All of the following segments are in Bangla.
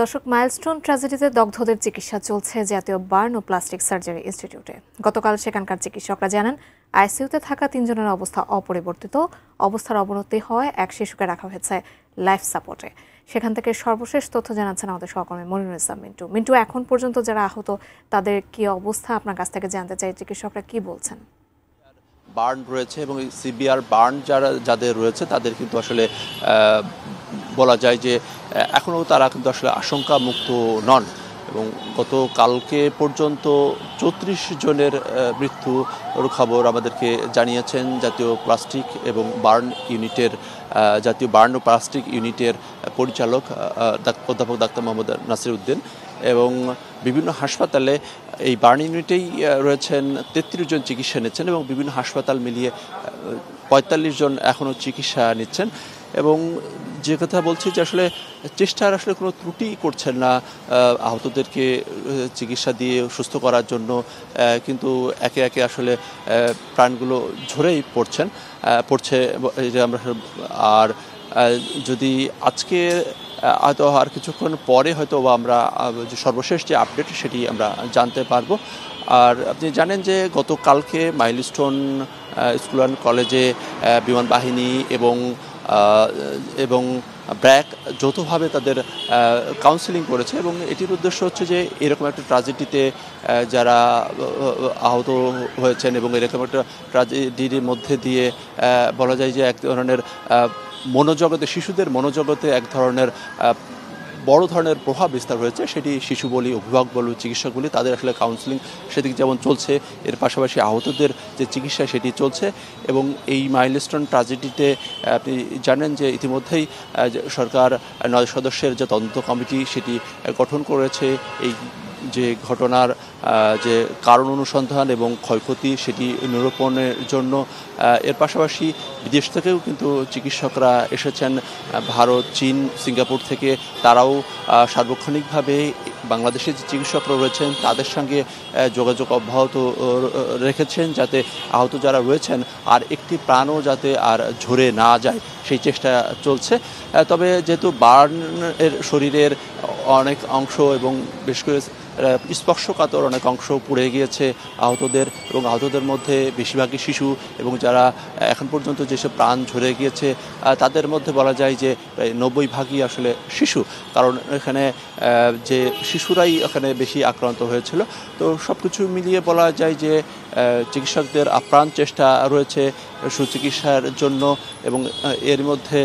দর্শক, মাইলস্টোন ট্র্যাজেডিতে দগ্ধদের চিকিৎসা চলছে জাতীয় বার্ন ও প্লাস্টিক সার্জারি ইনস্টিটিউটে। গতকাল সেখানকার চিকিৎসকরা জানান, আইসিইউতে থাকা ৩ জনের অবস্থা অপরিবর্তিত। অবস্থার অবনতি হওয়ায় এক শিশুকে রাখা হয়েছে লাইফ সাপোর্টে। সেখান থেকে সর্বশেষ তথ্য জানাচ্ছেন আমাদের সহকর্মী মনিরুল ইসলাম মিন্টু। মিন্টু, এখন পর্যন্ত যারা আহত তাদের কি অবস্থা আপনার কাছ থেকে জানতে চাই, চিকিৎসকরা কি বলছেন? বার্ন রয়েছে এবং সিভিয়ার বার্ন যাদের রয়েছে তাদের কিন্তু আসলে বলা যায় যে এখনও তারা কিন্তু আসলে আশঙ্কা মুক্ত নন এবং গতকালকে পর্যন্ত ৩৪ জনের মৃত্যুর খবর আমাদেরকে জানিয়েছেন জাতীয় প্লাস্টিক এবং বার্ন ইউনিটের জাতীয় বার্ন ও প্লাস্টিক ইউনিটের পরিচালক অধ্যাপক ডাক্তার মোহাম্মদ নাসির উদ্দিন। এবং বিভিন্ন হাসপাতালে এই বার্ন ইউনিটেই রয়েছেন ৩৩ জন চিকিৎসা নিচ্ছেন এবং বিভিন্ন হাসপাতাল মিলিয়ে ৪৫ জন এখনও চিকিৎসা নিচ্ছেন। এবং যে কথা বলছি যে আসলে চেষ্টার আসলে কোনো ত্রুটি করছেন না আহতদেরকে চিকিৎসা দিয়ে সুস্থ করার জন্য, কিন্তু একে একে আসলে প্রাণগুলো ঝরেই পড়ছে আমরা। আর যদি আজকে হয়তো আর কিছুক্ষণ পরে হয়তো আমরা সর্বশেষ যে আপডেট সেটি আমরা জানতে পারবো। আর আপনি জানেন যে গতকালকে মাইলস্টোন স্কুল অ্যান্ড কলেজে বিমান বাহিনী এবং ব্র্যাক যৌথভাবে তাদের কাউন্সেলিং করেছে এবং এটির উদ্দেশ্য হচ্ছে যে এরকম একটা ট্র্যাজেডিতে যারা আহত হয়েছেন এবং এরকম একটা ট্র্যাজেডির মধ্যে দিয়ে বলা যায় যে এক ধরনের শিশুদের মনোজগতে এক ধরনের বড় ধরনের প্রভাব বিস্তার হয়েছে। সেটি শিশু বলি, অভিভাবক বলি, চিকিৎসক বলি, তাদের আসলে কাউন্সেলিং সেদিকে যেমন চলছে, এর পাশাপাশি আহতদের যে চিকিৎসা সেটি চলছে। এবং এই মাইলস্টোন ট্র্যাজেডিতে আপনি জানেন যে ইতিমধ্যেই সরকার ৯ সদস্যের যে তদন্ত কমিটি সেটি গঠন করেছে এই যে ঘটনার যে কারণ অনুসন্ধান এবং ক্ষয়ক্ষতি সেটি নিরূপণের জন্য। এর পাশাপাশি বিদেশ থেকেও কিন্তু চিকিৎসকরা এসেছেন, ভারত, চীন, সিঙ্গাপুর থেকে। তারাও সার্বক্ষণিকভাবে বাংলাদেশের যে চিকিৎসকরা রয়েছেন তাদের সঙ্গে যোগাযোগ অব্যাহত রেখেছেন, যাতে আহত যারা রয়েছেন আর একটি প্রাণও যাতে আর ঝরে না যায় সেই চেষ্টা চলছে। তবে যেহেতু বার্নের শরীরের অনেক অংশ এবং বেশ করে স্পর্শকাতর অনেক অংশ পুড়ে গিয়েছে আহতদের, এবং আহতদের মধ্যে বেশিরভাগই শিশু এবং যারা এখন পর্যন্ত যেসব প্রাণ ঝরে গিয়েছে তাদের মধ্যে বলা যায় যে প্রায় ৯০% আসলে শিশু, কারণ এখানে যে শিশুরাই এখানে বেশি আক্রান্ত হয়েছিল। তো সব কিছু মিলিয়ে বলা যায় যে চিকিৎসকদের আপ্রাণ চেষ্টা রয়েছে সুচিকিৎসার জন্য এবং এর মধ্যে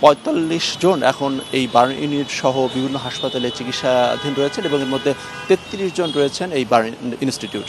৪৫ জন এখন এই বার্ন ইউনিট সহ বিভিন্ন হাসপাতালে চিকিৎসাধীন রয়েছেন এবং এর মধ্যে ৩৩ জন রয়েছেন এই বার্ন ইনস্টিটিউট।